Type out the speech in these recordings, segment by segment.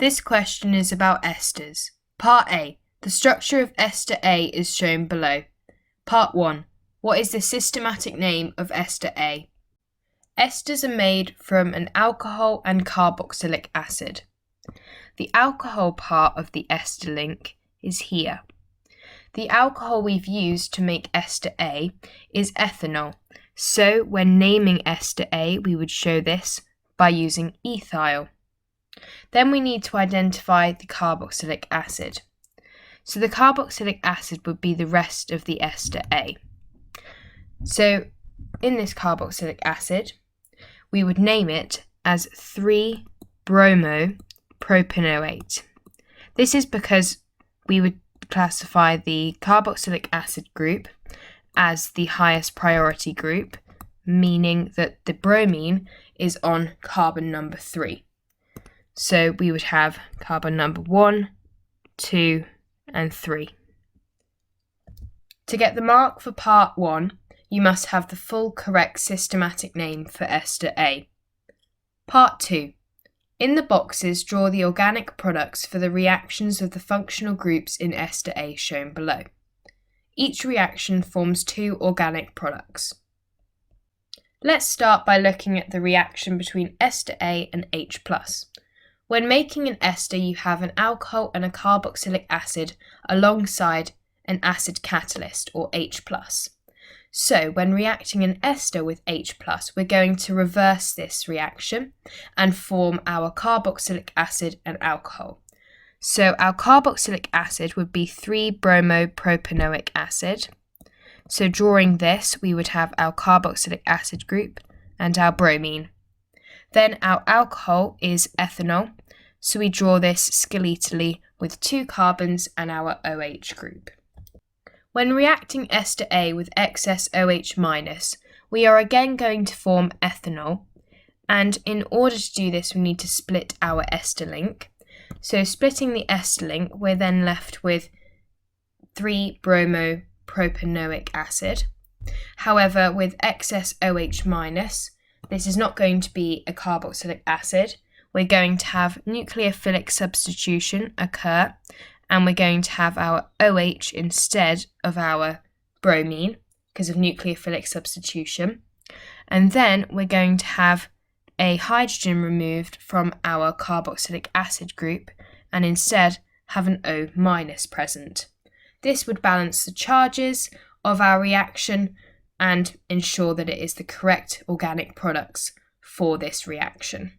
This question is about esters. Part A. The structure of ester A is shown below. Part 1. What is the systematic name of ester A? Esters are made from an alcohol and carboxylic acid. The alcohol part of the ester link is here. The alcohol we've used to make ester A is ethanol, so when naming ester A we would show this by using ethyl. Then we need to identify the carboxylic acid. So the carboxylic acid would be the rest of the ester A. So in this carboxylic acid, we would name it as 3-bromopropanoate. This is because we would classify the carboxylic acid group as the highest priority group, meaning that the bromine is on carbon number 3. So we would have carbon number 1, 2, and 3. To get the mark for part 1, you must have the full correct systematic name for ester A. Part 2. In the boxes, draw the organic products for the reactions of the functional groups in ester A shown below. Each reaction forms 2 organic products. Let's start by looking at the reaction between ester A and H+. When making an ester, you have an alcohol and a carboxylic acid alongside an acid catalyst, or H+. So when reacting an ester with H+, we're going to reverse this reaction and form our carboxylic acid and alcohol. So our carboxylic acid would be 3-bromopropanoic acid. So drawing this, we would have our carboxylic acid group and our bromine. Then our alcohol is ethanol, so we draw this skeletally with 2 carbons and our OH group. When reacting ester A with excess OH-, we are again going to form ethanol, and in order to do this we need to split our ester link. So splitting the ester link, we're then left with 3-bromopropanoic acid. However, with excess OH-, this is not going to be a carboxylic acid. We're going to have nucleophilic substitution occur, and we're going to have our OH instead of our bromine because of nucleophilic substitution. And then we're going to have a hydrogen removed from our carboxylic acid group and instead have an O- present. This would balance the charges of our reaction and ensure that it is the correct organic products for this reaction.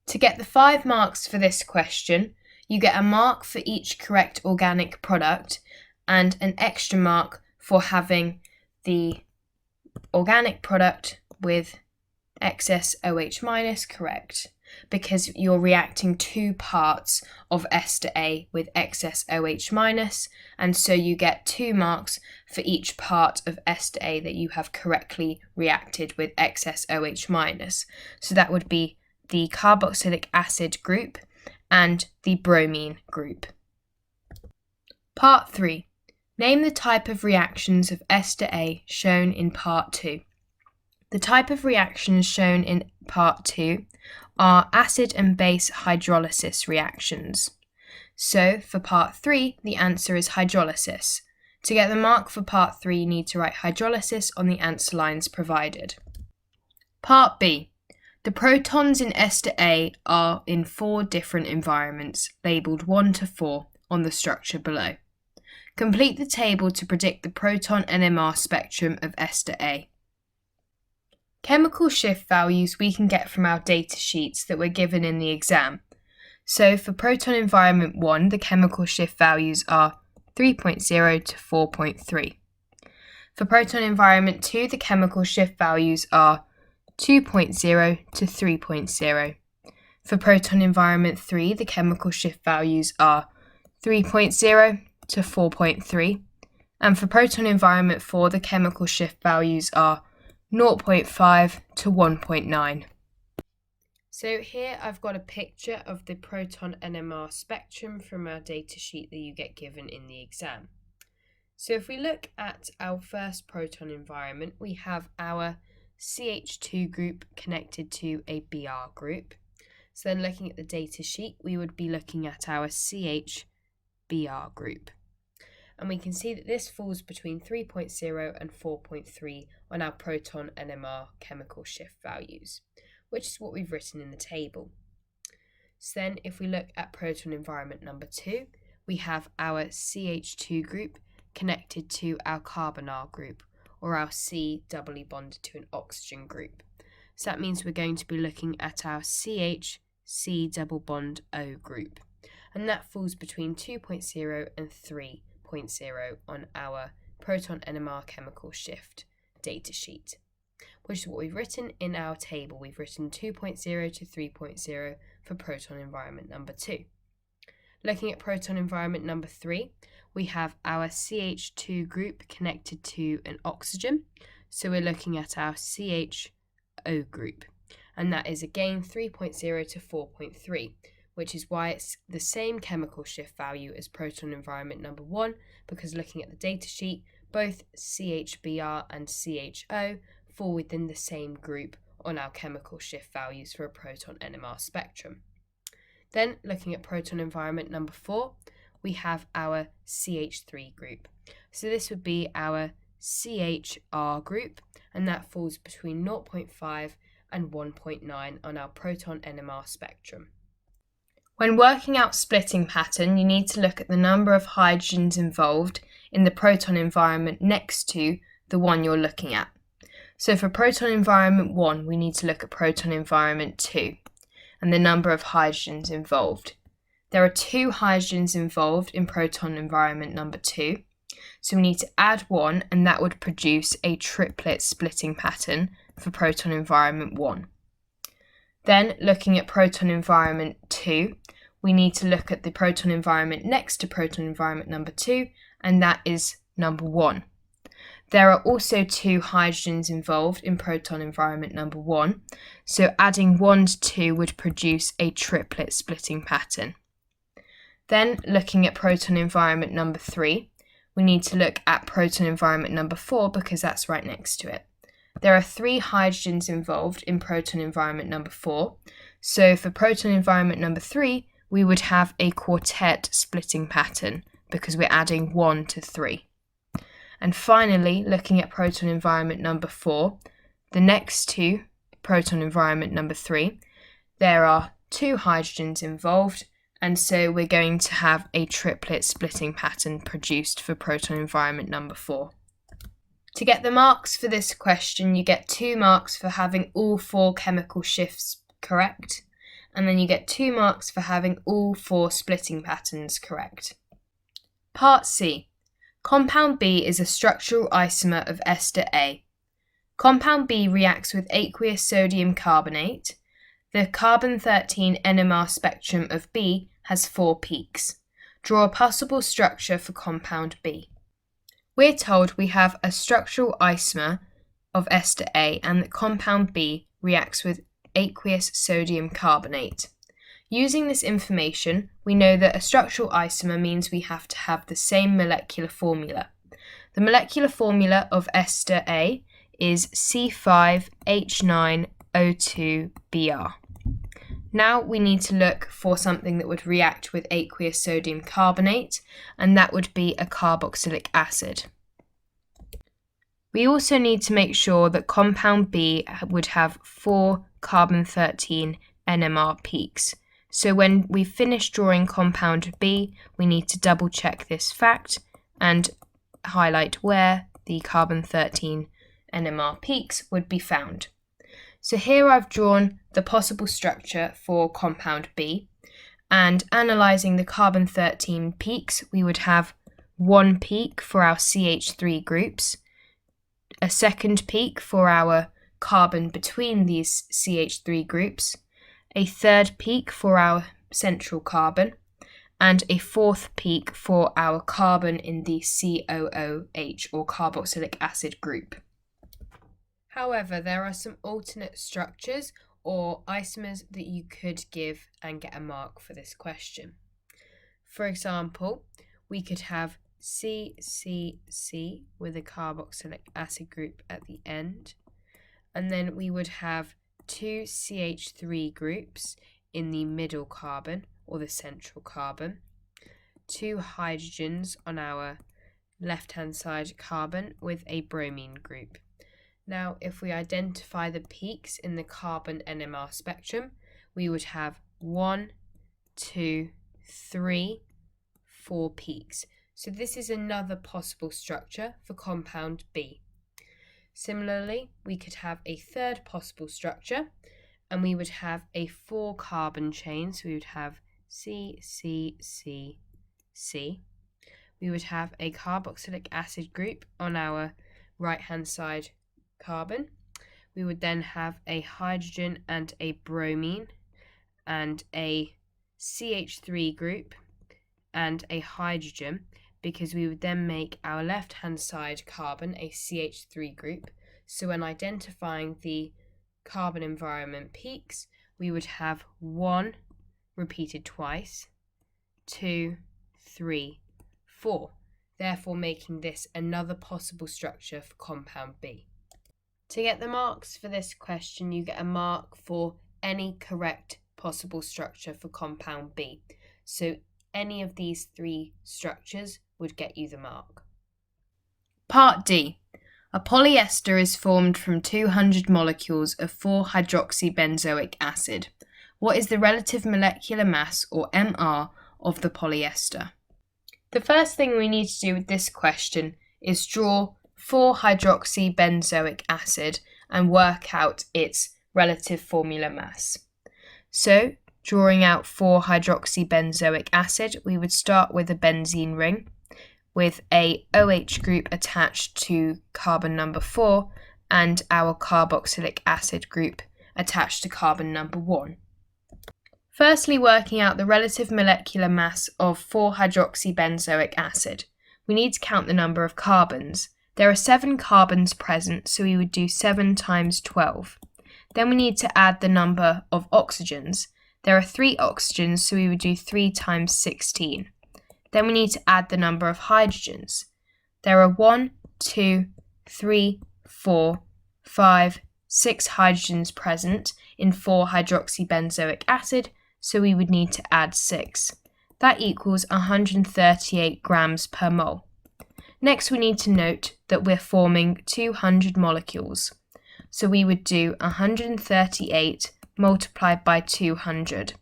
To get the 5 marks for this question, you get a mark for each correct organic product and an extra mark for having the organic product with excess OH- correct, because you're reacting 2 parts of ester A with excess OH-, and so you get 2 marks for each part of ester A that you have correctly reacted with excess OH-. So that would be the carboxylic acid group and the bromine group. Part 3. Name the type of reactions of ester A shown in Part 2. The type of reactions shown in Part 2 are acid and base hydrolysis reactions. So for Part 3, the answer is hydrolysis. To get the mark for Part 3, you need to write hydrolysis on the answer lines provided. Part B. The protons in ester A are in 4 different environments, labelled 1 to 4, on the structure below. Complete the table to predict the proton NMR spectrum of ester A. Chemical shift values we can get from our data sheets that were given in the exam. So for proton environment 1, the chemical shift values are 3.0 to 4.3. For proton environment 2, the chemical shift values are 2.0 to 3.0. For proton environment 3, the chemical shift values are 3.0 to 4.3. And for proton environment 4, the chemical shift values are 0.5 to 1.9. So here I've got a picture of the proton NMR spectrum from our data sheet that you get given in the exam. So if we look at our first proton environment, we have our CH2 group connected to a Br group. So then looking at the data sheet, we would be looking at our CHBr group. And we can see that this falls between 3.0 and 4.3 on our proton NMR chemical shift values, which is what we've written in the table. So then if we look at proton environment number 2, we have our CH2 group connected to our carbonyl group, or our C doubly bonded to an oxygen group. So that means we're going to be looking at our CH C double bond O group, and that falls between 2.0 and 3.0 on our proton NMR chemical shift data sheet, which is what we've written in our table. We've written 2.0 to 3.0 for proton environment number 2. Looking at proton environment number 3, we have our CH2 group connected to an oxygen, so we're looking at our CHO group, and that is again 3.0 to 4.3, which is why it's the same chemical shift value as proton environment number 1, because looking at the data sheet, both CHBr and CHO fall within the same group on our chemical shift values for a proton NMR spectrum. Then, looking at proton environment number 4, we have our CH3 group. So this would be our CHR group, and that falls between 0.5 and 1.9 on our proton NMR spectrum. When working out splitting pattern, you need to look at the number of hydrogens involved in the proton environment next to the one you're looking at. So for proton environment 1, we need to look at proton environment 2 and the number of hydrogens involved. There are 2 hydrogens involved in proton environment number 2, so we need to add 1, and that would produce a triplet splitting pattern for proton environment 1. Then, looking at proton environment 2, we need to look at the proton environment next to proton environment number 2, and that is number 1. There are also 2 hydrogens involved in proton environment number 1, so adding 1 to 2 would produce a triplet splitting pattern. Then, looking at proton environment number 3, we need to look at proton environment number 4 because that's right next to it. There are 3 hydrogens involved in proton environment number 4, so for proton environment number 3, we would have a quartet splitting pattern because we're adding 1 to 3. And finally, looking at proton environment number 4, the next to proton environment number 3, there are 2 hydrogens involved, and so we're going to have a triplet splitting pattern produced for proton environment number 4. To get the marks for this question, you get 2 marks for having all 4 chemical shifts correct, and then you get 2 marks for having all 4 splitting patterns correct. Part C. Compound B is a structural isomer of ester A. Compound B reacts with aqueous sodium carbonate. The carbon-13 NMR spectrum of B has 4 peaks. Draw a possible structure for compound B. We're told we have a structural isomer of ester A and that compound B reacts with aqueous sodium carbonate. Using this information, we know that a structural isomer means we have to have the same molecular formula. The molecular formula of ester A is C5H9O2Br. Now we need to look for something that would react with aqueous sodium carbonate, and that would be a carboxylic acid. We also need to make sure that compound B would have 4 carbon-13 NMR peaks. So when we finish drawing compound B, we need to double check this fact and highlight where the carbon-13 NMR peaks would be found. So here I've drawn the possible structure for compound B, and analysing the carbon-13 peaks, we would have 1 peak for our CH3 groups, a second peak for our carbon between these CH3 groups, a third peak for our central carbon, and a 4th peak for our carbon in the COOH or carboxylic acid group. However, there are some alternate structures or isomers that you could give and get a mark for this question. For example, we could have CCC with a carboxylic acid group at the end, and then we would have 2 CH3 groups in the middle carbon, or the central carbon, 2 hydrogens on our left-hand side carbon with a bromine group. Now, if we identify the peaks in the carbon NMR spectrum, we would have 1, 2, 3, 4 peaks. So this is another possible structure for compound B. Similarly, we could have a third possible structure, and we would have a 4 carbon chain. So we would have C, C, C, C. We would have a carboxylic acid group on our right-hand side carbon. We would then have a hydrogen and a bromine and a CH3 group and a hydrogen, because we would then make our left-hand side carbon a CH3 group. So when identifying the carbon environment peaks, we would have 1 repeated twice, 2, 3, 4, therefore making this another possible structure for compound B. To get the marks for this question, you get a mark for any correct possible structure for compound B. So any of these 3 structures would get you the mark. Part D. A polyester is formed from 200 molecules of 4-hydroxybenzoic acid. What is the relative molecular mass, or MR, of the polyester? The first thing we need to do with this question is draw 4-hydroxybenzoic acid and work out its relative formula mass. So, drawing out 4-hydroxybenzoic acid, we would start with a benzene ring with a OH group attached to carbon number 4 and our carboxylic acid group attached to carbon number 1. Firstly, working out the relative molecular mass of 4-hydroxybenzoic acid, we need to count the number of carbons. There are 7 carbons present, so we would do 7 times 12. Then we need to add the number of oxygens. There are 3 oxygens, so we would do 3 times 16. Then we need to add the number of hydrogens. There are 1, 2, 3, 4, 5, 6 hydrogens present in 4-hydroxybenzoic acid, so we would need to add 6. That equals 138 grams per mole. Next, we need to note that we're forming 200 molecules. So we would do 138 multiplied by 200.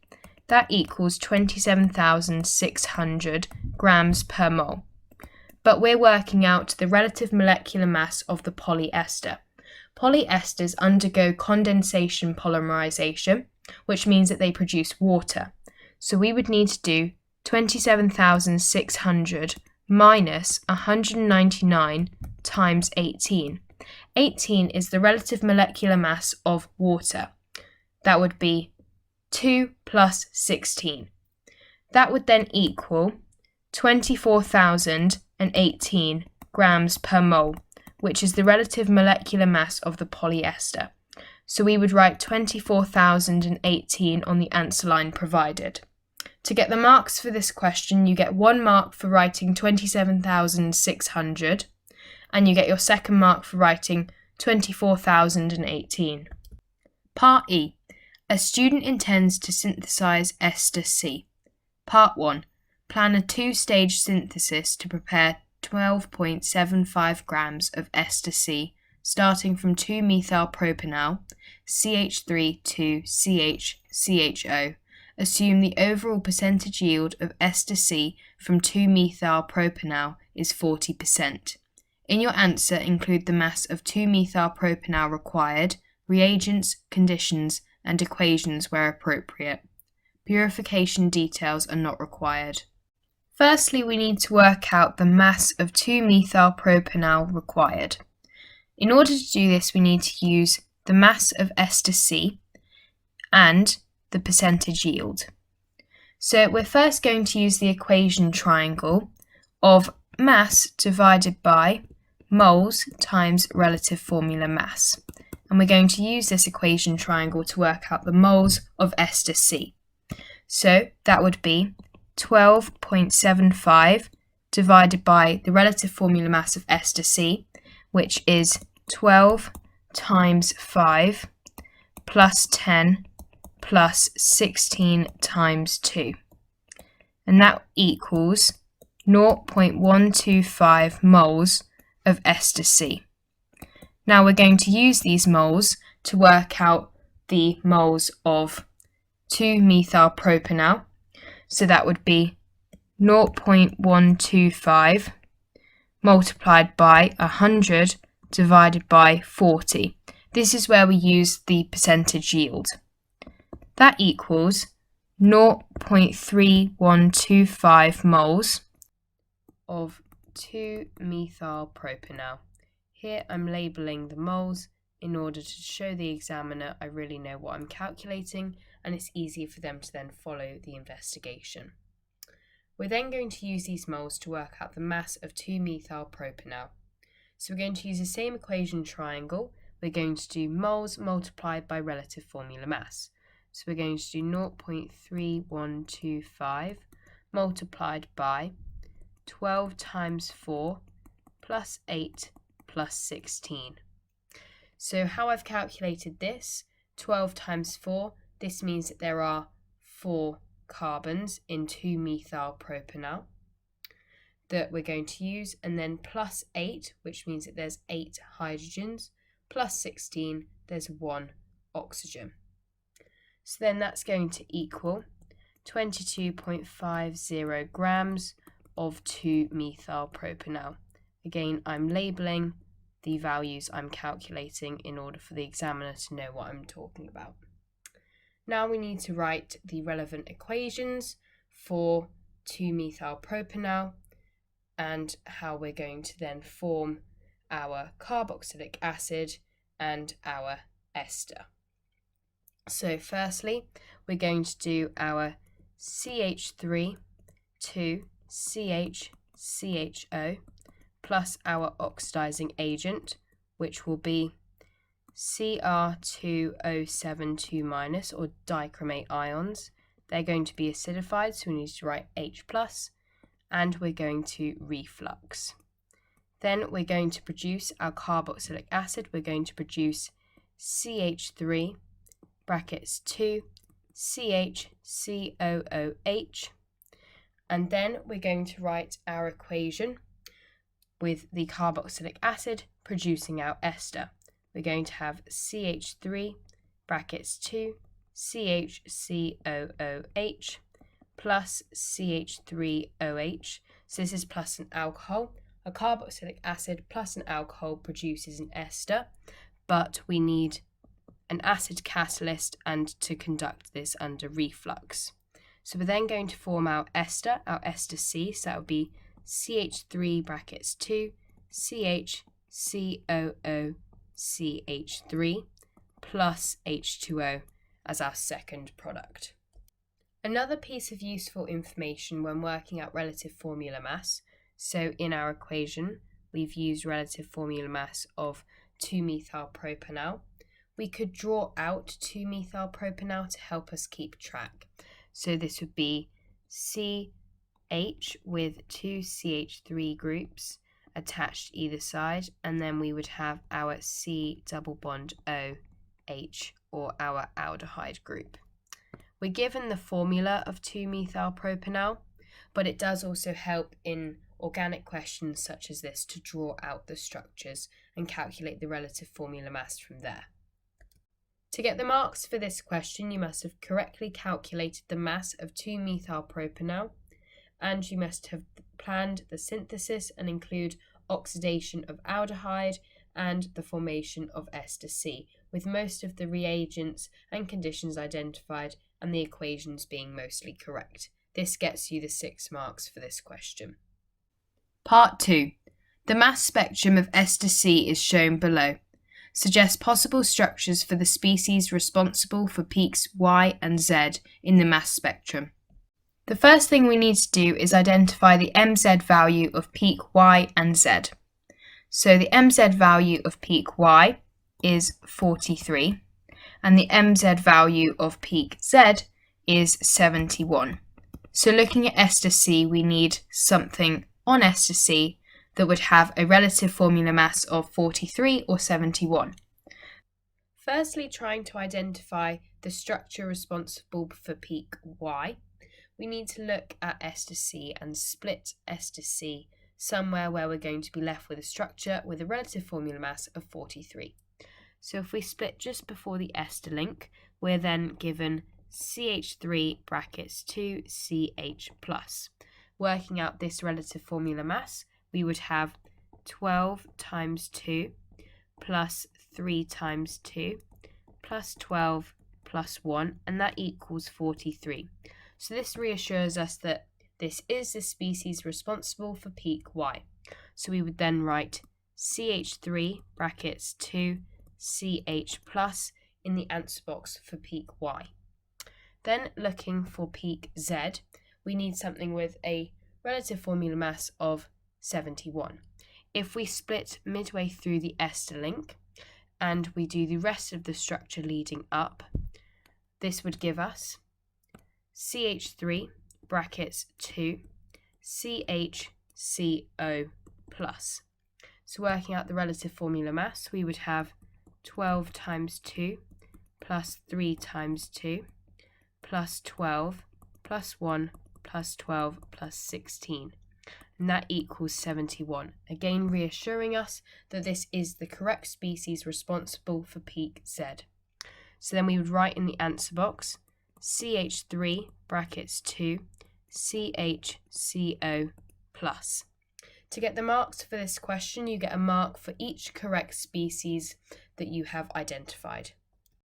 That equals 27,600 grams per mole. But we're working out the relative molecular mass of the polyester. Polyesters undergo condensation polymerization, which means that they produce water. So we would need to do 27,600 minus 199 times 18. 18 is the relative molecular mass of water. That would be 2 plus 16. That would then equal 24,018 grams per mole, which is the relative molecular mass of the polyester. So we would write 24,018 on the answer line provided. To get the marks for this question, you get 1 mark for writing 27,600, and you get your second mark for writing 24,018. Part E. A student intends to synthesize ester C. Part 1. Plan a 2-stage synthesis to prepare 12.75 grams of ester C, starting from 2-methylpropanol, CH3 to CH-CHO. Assume the overall percentage yield of ester C from 2-methylpropanol is 40%. In your answer, include the mass of 2-methylpropanol required, reagents, conditions, and equations where appropriate. Purification details are not required. Firstly, we need to work out the mass of 2-methylpropanol required. In order to do this, we need to use the mass of ester C and the percentage yield. So we're first going to use the equation triangle of mass divided by moles times relative formula mass. And we're going to use this equation triangle to work out the moles of ester C. So that would be 12.75 divided by the relative formula mass of ester C, which is 12 times 5 plus 10 plus 16 times 2. And that equals 0.125 moles of ester C. Now we're going to use these moles to work out the moles of 2-methylpropanol. So that would be 0.125 multiplied by 100 divided by 40. This is where we use the percentage yield. That equals 0.3125 moles of 2-methylpropanol. Here I'm labelling the moles in order to show the examiner I really know what I'm calculating, and it's easier for them to then follow the investigation. We're then going to use these moles to work out the mass of 2-methylpropanol. So we're going to use the same equation triangle. We're going to do moles multiplied by relative formula mass. So we're going to do 0.3125 multiplied by 12 times 4 plus 8 plus 16. So how I've calculated this, 12 times 4, this means that there are 4 carbons in 2-methylpropanol that we're going to use, and then plus 8, which means that there's 8 hydrogens, plus 16, there's 1 oxygen. So then that's going to equal 22.50 grams of 2-methylpropanol. Again, I'm labelling the values I'm calculating in order for the examiner to know what I'm talking about. Now we need to write the relevant equations for 2-methylpropanol and how we're going to then form our carboxylic acid and our ester. So firstly, we're going to do our CH3 to CHCHO plus our oxidizing agent, which will be Cr2O72- or dichromate ions. They're going to be acidified, so we need to write H+, and we're going to reflux. Then we're going to produce our carboxylic acid. We're going to produce CH3 brackets 2 CHCOOH, and then we're going to write our equation with the carboxylic acid producing our ester. We're going to have CH3 brackets 2 CHCOOH plus CH3OH. So this is plus an alcohol. A carboxylic acid plus an alcohol produces an ester, but we need an acid catalyst and to conduct this under reflux. So we're then going to form our ester C, so that would be CH3 brackets 2 CHCOOCH3 plus H2O as our second product. Another piece of useful information when working out relative formula mass, so in our equation we've used relative formula mass of 2-methylpropanol. We could draw out 2-methylpropanol to help us keep track. So this would be CH with 2 CH3 groups attached either side, and then we would have our C double bond OH, or our aldehyde group. We're given the formula of 2-methylpropanol, but it does also help in organic questions such as this to draw out the structures and calculate the relative formula mass from there. To get the marks for this question, you must have correctly calculated the mass of 2-methylpropanol, and you must have planned the synthesis and include oxidation of aldehyde and the formation of ester C, with most of the reagents and conditions identified and the equations being mostly correct. This gets you the 6 marks for this question. Part 2. The mass spectrum of ester C is shown below. Suggest possible structures for the species responsible for peaks Y and Z in the mass spectrum. The first thing we need to do is identify the MZ value of peak Y and Z. So the MZ value of peak Y is 43, and the MZ value of peak Z is 71. So looking at ester C, we need something on ester C that would have a relative formula mass of 43 or 71. Firstly, trying to identify the structure responsible for peak Y, we need to look at S to C and split S to C somewhere where we're going to be left with a structure with a relative formula mass of 43. So if we split just before the ester link, we're then given CH3 brackets 2CH plus. Working out this relative formula mass, we would have 12 times 2 plus 3 times 2 plus 12 plus 1, and that equals 43. So this reassures us that this is the species responsible for peak Y. So we would then write CH3 brackets 2CH plus in the answer box for peak Y. Then looking for peak Z, we need something with a relative formula mass of 71. If we split midway through the ester link and we do the rest of the structure leading up, this would give us CH3 brackets 2 CHCO plus. So working out the relative formula mass, we would have 12 times 2 plus 3 times 2 plus 12 plus 1 plus 12 plus 16. And that equals 71. Again, reassuring us that this is the correct species responsible for peak Z. So then we would write in the answer box CH3 brackets 2 CHCO plus. To get the marks for this question, you get a mark for each correct species that you have identified.